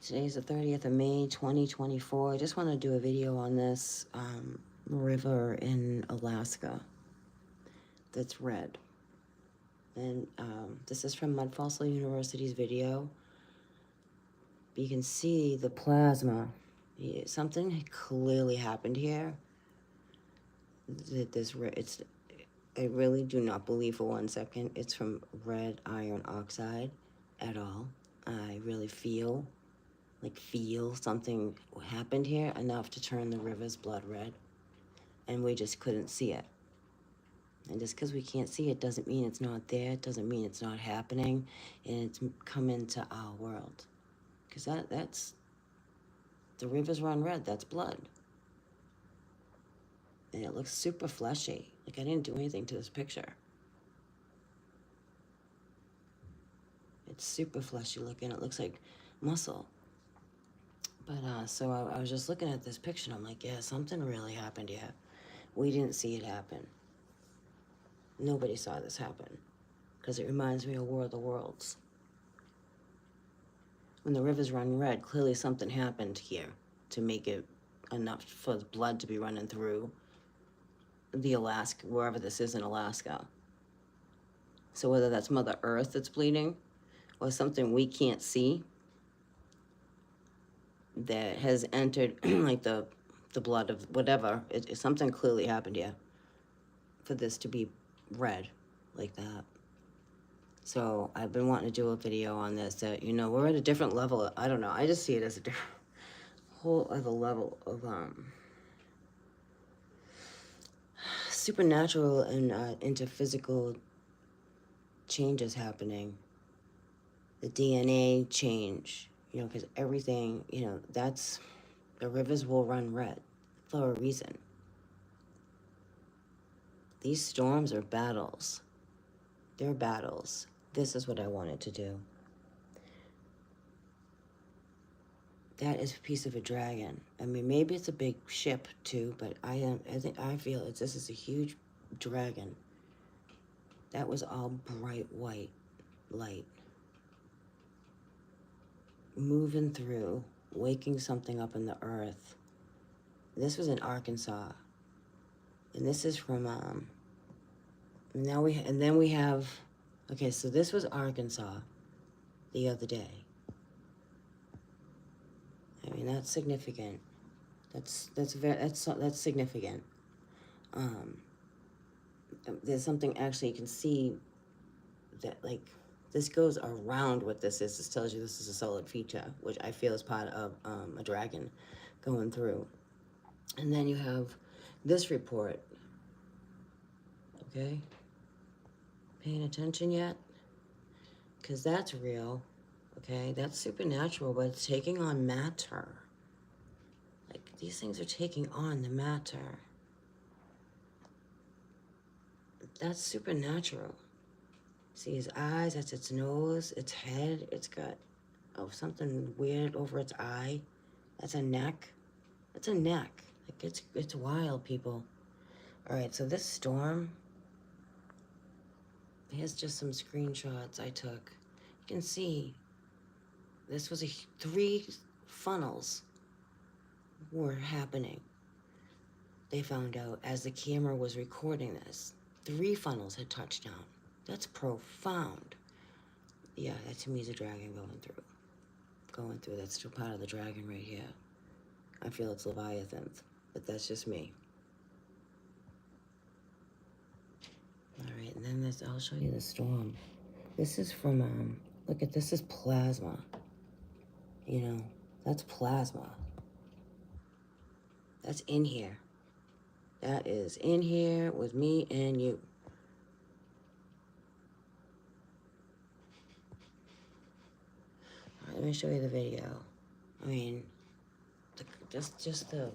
Today's the 30th of May, 2024. I just want to do a video on this river in Alaska that's red. And this is from Mud Fossil University's video. You can see the plasma. Something clearly happened here. I really do not believe for 1 second it's from red iron oxide at all. I really feel something happened here enough to turn the river's blood red, and we just couldn't see it. And just because we can't see it doesn't mean it's not there. It doesn't mean it's not happening, and it's come into our world. Because that's the rivers run red. That's blood, and it looks super fleshy. Like I didn't do anything to this picture. It's super fleshy looking. It looks like muscle. But so I was just looking at this picture, and I'm like, yeah, something really happened here. We didn't see it happen. Nobody saw this happen, because it reminds me of War of the Worlds. When the rivers run red, clearly something happened here to make it enough for the blood to be running through the Alaska, wherever this is in Alaska. So whether that's Mother Earth that's bleeding, or something we can't see that has entered like the blood of whatever, something clearly happened here for this to be red like that. So I've been wanting to do a video on this, that, you know, we're at a different level. I don't know. I just see it as a different, whole other level of supernatural and into physical changes happening. The DNA change, you know, because everything, you know, the rivers will run red for a reason. These storms are battles. They're battles. This is what I wanted to do. That is a piece of a dragon. I mean, maybe it's a big ship too, but I feel this is a huge dragon. That was all bright white light. Moving through, waking something up in the earth. This was in Arkansas. And this is from, then we have, okay, so this was Arkansas the other day. I mean, that's significant. That's significant. There's something actually you can see that, like, this goes around what this is. This tells you this is a solid feature, which I feel is part of a dragon going through. And then you have this report. Okay? Paying attention yet? Because that's real. Okay? That's supernatural, but it's taking on matter. Like, these things are taking on the matter. That's supernatural. See his eyes, that's its nose, its head, it's got something weird over its eye. That's a neck. That's a neck. Like, it's wild, people. All right, so this storm, here's just some screenshots I took. You can see this was 3 funnels were happening. They found out as the camera was recording this. 3 funnels had touched down. That's profound. Yeah, that to me is a dragon going through. Going through, that's still part of the dragon right here. I feel it's Leviathan, but that's just me. All right, and then I'll show you the storm. This is from, look at this is plasma. You know, that's plasma. That's in here. That is in here with me and you. All right, let me show you the video. I mean, just the...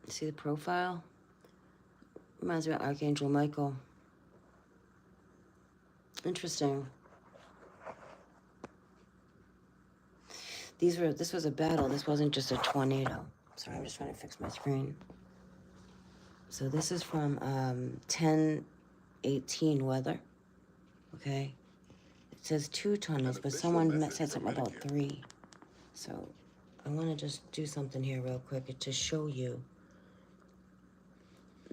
See the profile? Reminds me of Archangel Michael. Interesting. This was a battle. This wasn't just a tornado. Sorry, I'm just trying to fix my screen. So this is from 10/18 weather. Okay? It says 2 tunnels, but someone said something about 3. So I want to just do something here real quick to show you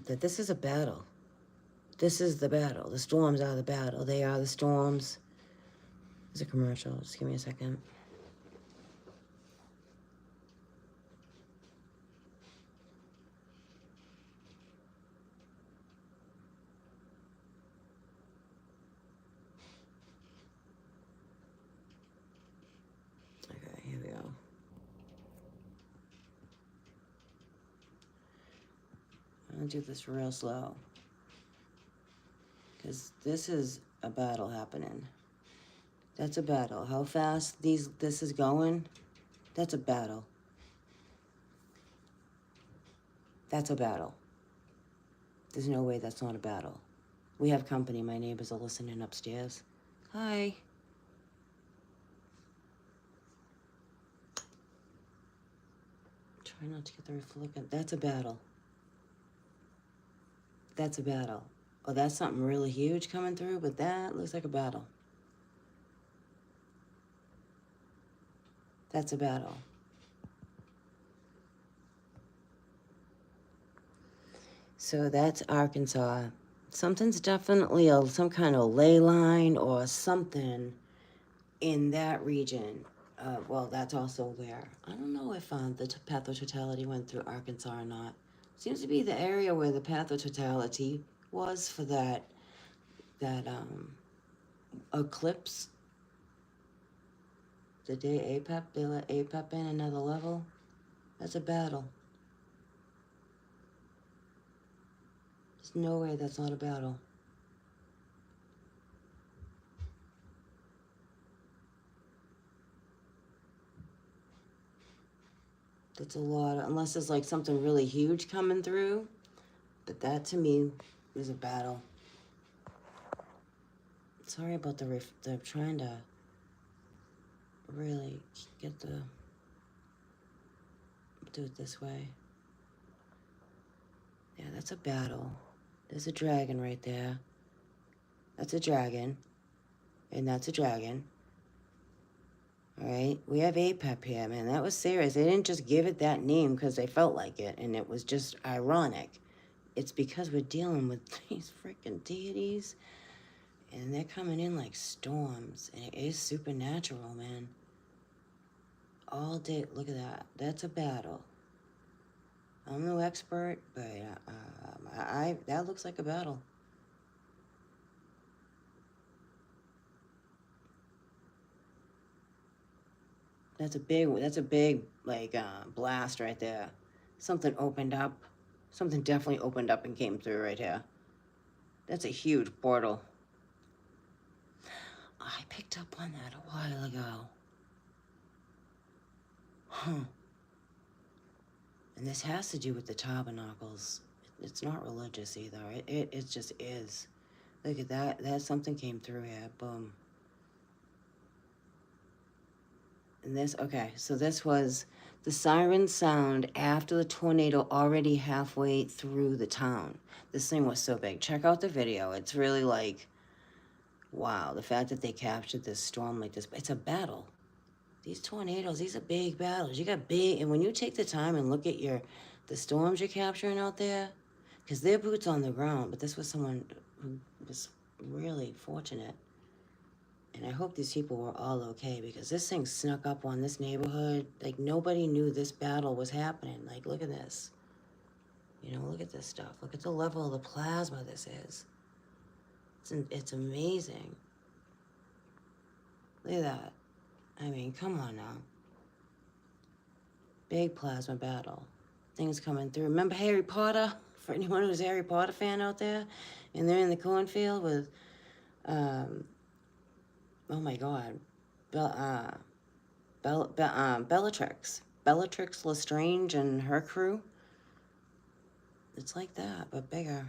that this is a battle. This is the battle. The storms are the battle. They are the storms. There's a commercial. Just give me a second. Okay, here we go. I'm gonna do this real slow, because this is a battle happening. That's a battle. How fast this is going, that's a battle. That's a battle. There's no way that's not a battle. We have company. My neighbors are listening upstairs. Hi. Try not to get the reflection. That's a battle. That's a battle. Oh, that's something really huge coming through, but that looks like a battle. That's a battle. So that's Arkansas. Something's definitely some kind of ley line or something in that region. Well, that's also where, I don't know if the pathototality went through Arkansas or not. Seems to be the area where the pathototality was for that eclipse. The day APEP, they let APEP in another level. That's a battle. There's no way that's not a battle. That's a lot, unless there's like something really huge coming through. But that to me is a battle. Sorry about the trying to really do it this way. Yeah, that's a battle. There's a dragon right there. That's a dragon. And that's a dragon. Alright, we have APEP here, man. That was serious. They didn't just give it that name because they felt like it, and it was just ironic. It's because we're dealing with these freaking deities, and they're coming in like storms, and it is supernatural, man. All day, look at that. That's a battle. I'm no expert, but that looks like a battle. That's a big like blast right there. Something opened up. Something definitely opened up and came through right here. That's a huge portal. I picked up on that a while ago. Huh. And this has to do with the tabernacles. It's not religious either. It just is. Look at that. That something came through here. Boom. And this, okay, so this was the siren sound after the tornado already halfway through the town. This thing was so big. Check out the video. It's really like, wow, the fact that they captured this storm like this. It's a battle. These tornadoes, these are big battles. You got big, and when you take the time and look at the storms you're capturing out there, because they're boots on the ground, but this was someone who was really fortunate. And I hope these people were all okay, because this thing snuck up on this neighborhood. Like, nobody knew this battle was happening. Like, look at this. You know, look at this stuff. Look at the level of the plasma this is. It's amazing. Look at that. I mean, come on now. Big plasma battle. Things coming through. Remember Harry Potter? For anyone who's a Harry Potter fan out there? And they're in the cornfield with, oh my God, Bellatrix. Bellatrix Lestrange and her crew. It's like that, but bigger.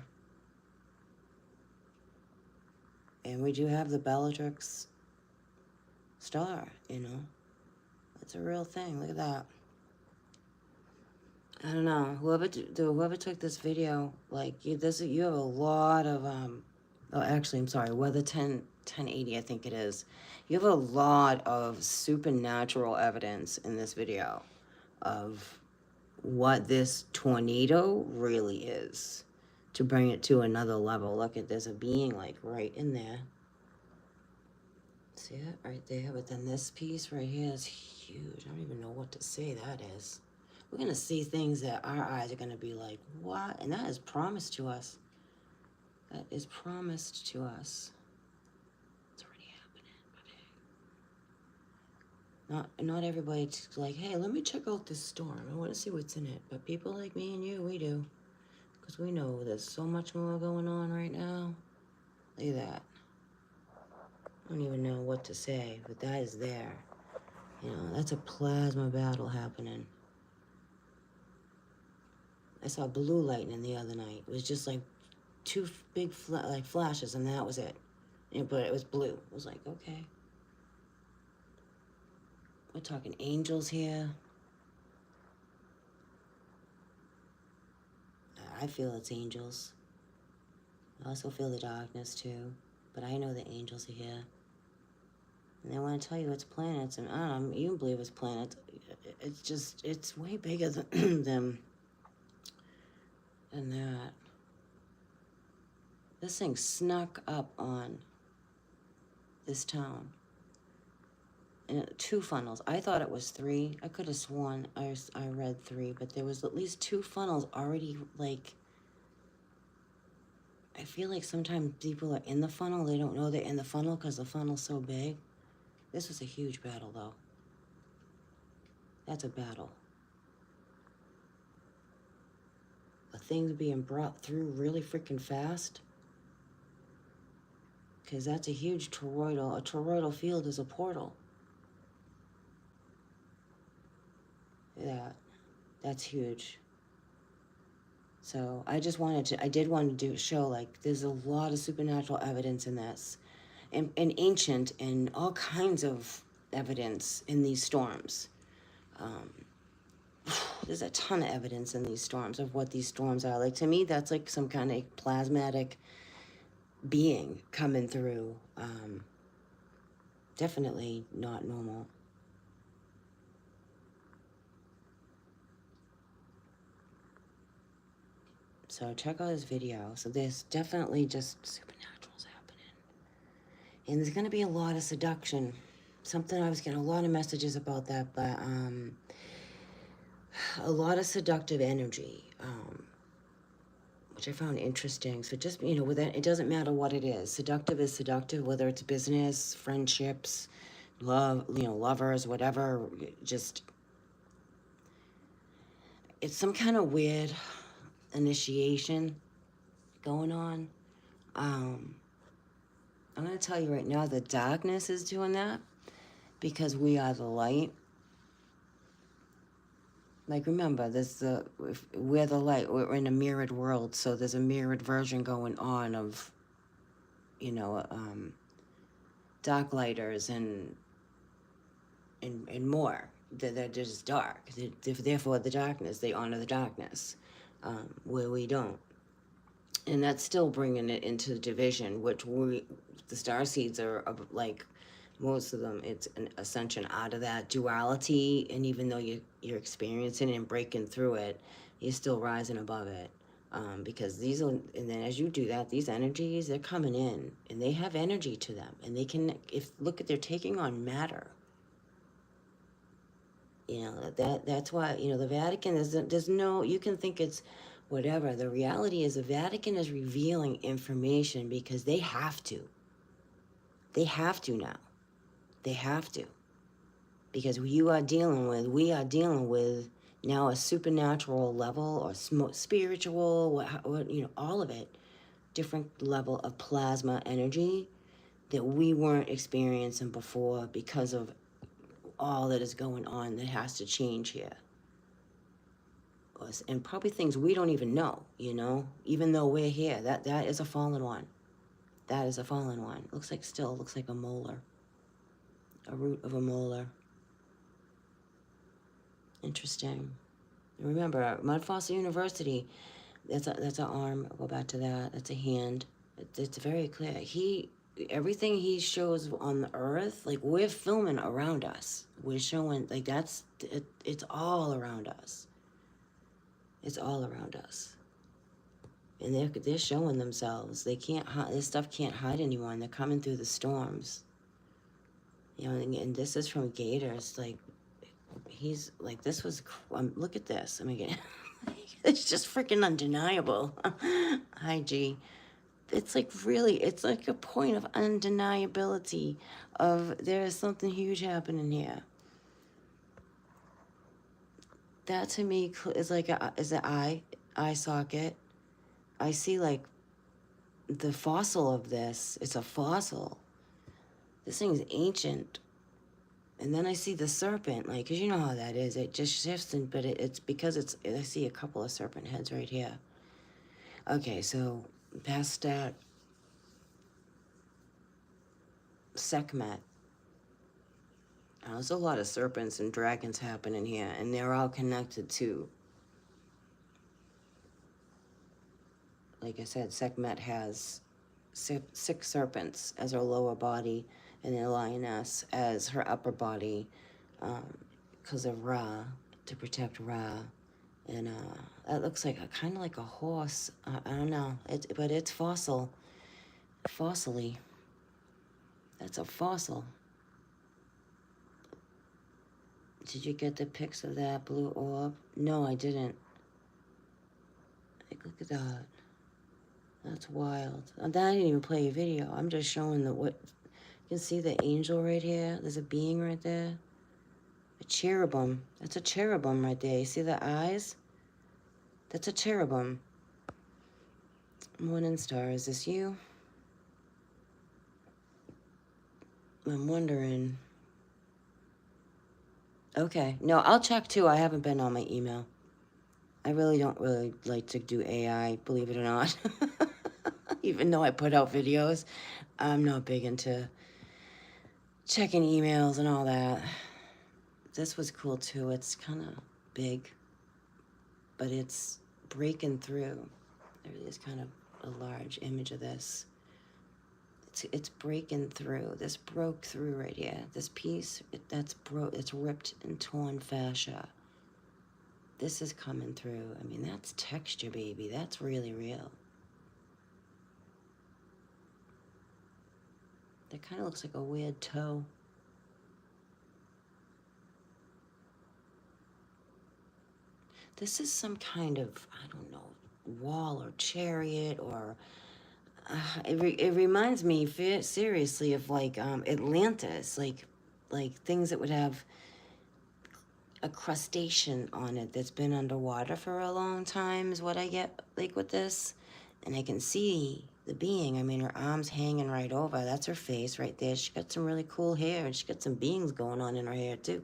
And we do have the Bellatrix star, you know. It's a real thing. Look at that. I don't know. Whoever took this video, like, you have a lot of Oh, actually, I'm sorry. Weather 1080, I think it is. You have a lot of supernatural evidence in this video of what this tornado really is, to bring it to another level. Look at, there's a being like right in there. See it right there? But then this piece right here is huge. I don't even know what to say that is. We're going to see things that our eyes are going to be like, what? And that is promised to us. That is promised to us. It's already happening. But hey. Not everybody's like, hey, let me check out this storm. I want to see what's in it. But people like me and you, we do. Because we know there's so much more going on right now. Look at that. I don't even know what to say, but that is there. You know, that's a plasma battle happening. I saw blue lightning the other night. It was just like two big flashes, and that was it. But it was blue. It was like, okay. We're talking angels here. I feel it's angels. I also feel the darkness too. But I know the angels are here. And they want to tell you it's planets. And I don't know, you believe it's planets. It's just, it's way bigger than them. And that. This thing snuck up on this town. And 2 funnels. I thought it was 3. I could have sworn I read 3, but there was at least 2 funnels already, like, I feel like sometimes people are in the funnel, they don't know they're in the funnel because the funnel's so big. This was a huge battle, though. That's a battle. A thing's being brought through really freaking fast. Because that's a huge toroidal. A toroidal field is a portal. Yeah, that's huge. So I just wanted to, I did want to show, like, there's a lot of supernatural evidence in this. And ancient and all kinds of evidence in these storms. There's a ton of evidence in these storms of what these storms are. Like, to me, that's like some kind of plasmatic being coming through. Definitely not normal. So check out this video. So there's definitely just supernaturals happening. And there's going to be a lot of seduction. Something I was getting a lot of messages about that, but a lot of seductive energy, which I found interesting. So just, you know, with that, it doesn't matter what it is. Seductive is seductive, whether it's business, friendships, love, you know, lovers, whatever. Just, it's some kind of weird initiation going on. I'm going to tell you right now, the darkness is doing that because we are the light. Like, remember, we're the light. We're in a mirrored world, so there's a mirrored version going on of, you know, dark lighters and more. They're just dark. Therefore, the darkness, they honor the darkness, where we don't. And that's still bringing it into the division, which the starseeds are like, most of them, it's an ascension out of that duality. And even though you're experiencing it and breaking through it, you're still rising above it. Because and then as you do that, these energies, they're coming in and they have energy to them, and they can, they're taking on matter. You know, that's why, you know, the Vatican there's no, you can think it's whatever. The reality is the Vatican is revealing information because they have to. They have to now. They have to. Because we are dealing with now a supernatural level or spiritual, you know, all of it, different level of plasma energy that we weren't experiencing before because of all that is going on that has to change here. And probably things we don't even know, you know, even though we're here. That is a fallen one. That is a fallen one. Looks like a molar. A root of a molar. Interesting. And remember, Mud Fossil University, that's an arm. I'll go back to that. That's a hand. It's very clear. Everything he shows on the earth, like we're filming around us. We're showing, like it's all around us. It's all around us. And they're showing themselves. They can't hide. This stuff can't hide anymore. And they're coming through the storms. You know, and this is from Gators. Like he's like this was. Look at this. I mean, it's just freaking undeniable. Hi, G. It's like really, it's like a point of undeniability of there is something huge happening here. That to me is like is an eye socket. I see like the fossil of this. It's a fossil. This thing's ancient. And then I see the serpent, like, cause you know how that is. It just shifts, but it's because I see a couple of serpent heads right here. Okay, so past that, Sekhmet. There's a lot of serpents and dragons happening here, and they're all connected too. Like I said, Sekhmet has six serpents as her lower body, and the lioness as her upper body, because of Ra, to protect Ra. And that looks like kind of like a horse. I don't know, but it's fossily. That's a fossil. Did you get the pics of that blue orb? No, I didn't. Like, look at that. That's wild. I didn't even play a video. I'm just showing what. You can see the angel right here. There's a being right there. A cherubim. That's a cherubim right there. You see the eyes? That's a cherubim. Morning star, is this you? I'm wondering. Okay. No, I'll check too. I haven't been on my email. I really don't like to do AI, believe it or not. Even though I put out videos, I'm not big into checking emails and all that. This was cool too. It's kind of big, but it's breaking through. There is kind of a large image of this. It's breaking through. This broke through right here. This piece, it's ripped and torn fascia. This is coming through. I mean, that's texture, baby. That's really real. That kind of looks like a weird toe. This is some kind of, I don't know, wall or chariot or... it reminds me seriously of like Atlantis, like things that would have a crustacean on it that's been underwater for a long time is what I get like with this. And I can see the being. I mean, her arm's hanging right over. That's her face right there. She got some really cool hair, and she got some beings going on in her hair too.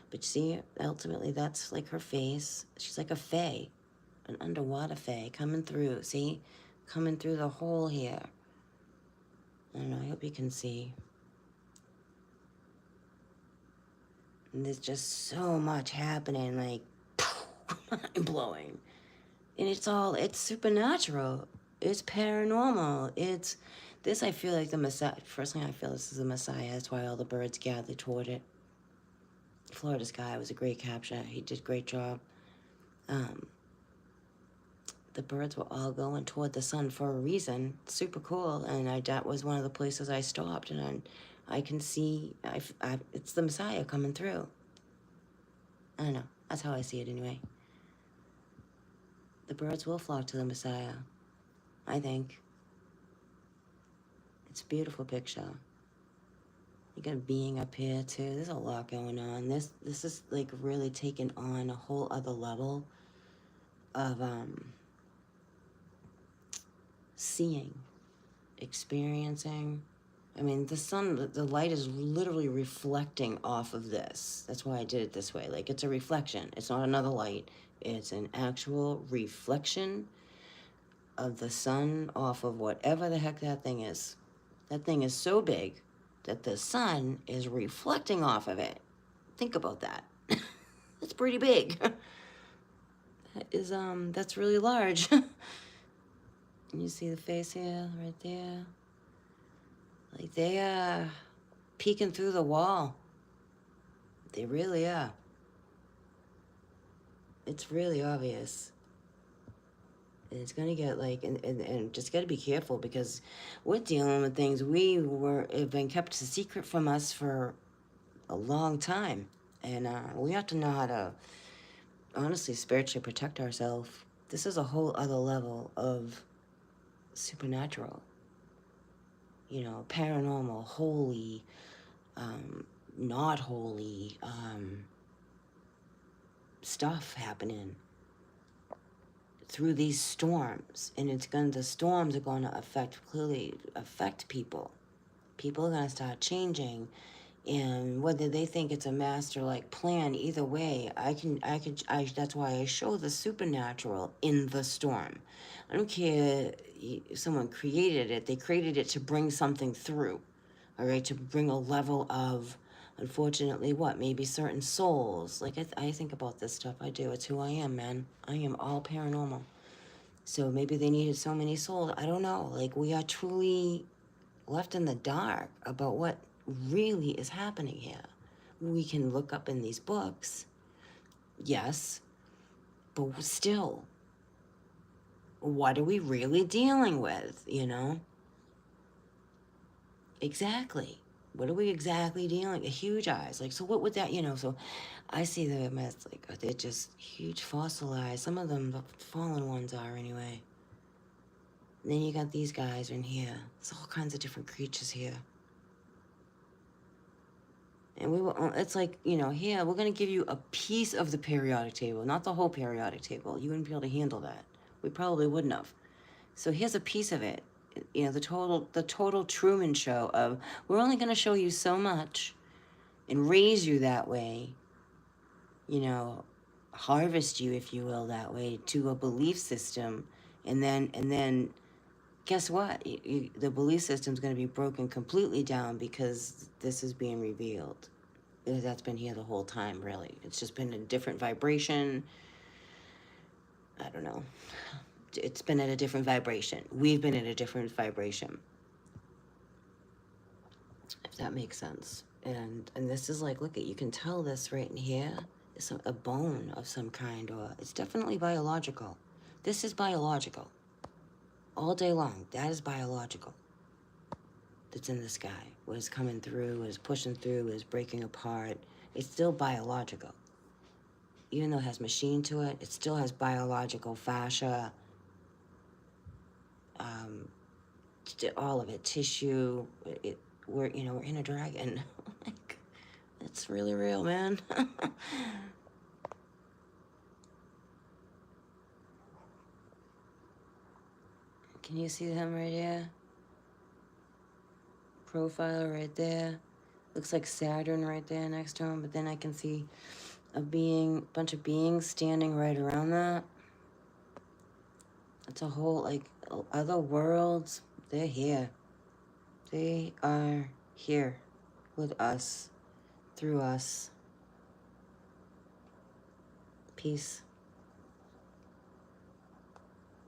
But see, ultimately that's like her face. She's like a fae, an underwater fae coming through. See? Coming through the hole here. I don't know, I hope you can see. And there's just so much happening, like, mind-blowing. And it's supernatural. It's paranormal. This I feel like the Messiah. First thing I feel this is the Messiah. That's why all the birds gathered toward it. Florida Sky was a great capture. He did a great job. The birds were all going toward the sun for a reason. Super cool. And that was one of the places I stopped. And I can see, it's the Messiah coming through. I don't know. That's how I see it anyway. The birds will flock to the Messiah. I think. It's a beautiful picture. You got a being up here too. There's a lot going on. This is like really taking on a whole other level of seeing, experiencing. I mean, the sun, the light is literally reflecting off of this. That's why I did it this way. Like, it's a reflection. It's not another light. It's an actual reflection of the sun off of whatever the heck that thing is. That thing is so big that the sun is reflecting off of it. Think about that. That's pretty big. That's really large. You see the face here, right there? Like they are peeking through the wall. They really are. It's really obvious. And it's gonna get like, and just gotta be careful because we're dealing with things have been kept a secret from us for a long time. And we have to know how to honestly spiritually protect ourselves. This is a whole other level of supernatural, you know, paranormal, holy, not holy stuff happening through these storms. And the storms are going to clearly affect people. People are going to start changing, and whether they think it's a master like plan, either way, that's why I show the supernatural in the storm. I don't care if someone created it, they created it to bring something through, all right, to bring a level of, unfortunately, what, maybe certain souls. Like I think about this stuff. I do. It's who I am, man. I am all paranormal. So maybe they needed so many souls. I don't know. Like, we are truly left in the dark about what really is happening here. We can look up in these books, yes, but still, what are we really dealing with, you know? Exactly. What are we exactly dealing with? Huge eyes. Like, so what would that, you know? So I see them as like, they're just huge fossilized. Some of them, the fallen ones are anyway. And then you got these guys in here. There's all kinds of different creatures here. And it's like, you know, here, we're going to give you a piece of the periodic table, not the whole periodic table. You wouldn't be able to handle that. We probably wouldn't have. So here's a piece of it. You know, the total Truman Show of, we're only going to show you so much and raise you that way, you know, harvest you, if you will, that way to a belief system. And then guess what? The belief system's going to be broken completely down because this is being revealed. That's been here the whole time, really. It's just been a different vibration. I don't know. It's been at a different vibration. We've been at a different vibration, if that makes sense. And this is like, look at, you can tell this right in here is a bone of some kind, or it's definitely biological. This is biological. All day long, that is biological. That's in the sky. What is coming through, what is pushing through, what is breaking apart. It's still biological. Even though it has machine to it, it still has biological fascia, all of it, tissue. We're in a dragon. Like, it's really real, man. Can you see him right here? Profile right there. Looks like Saturn right there next to him, but then I can see a bunch of beings standing right around that. It's a whole, like, other worlds. They're here. They are here with us, through us. Peace.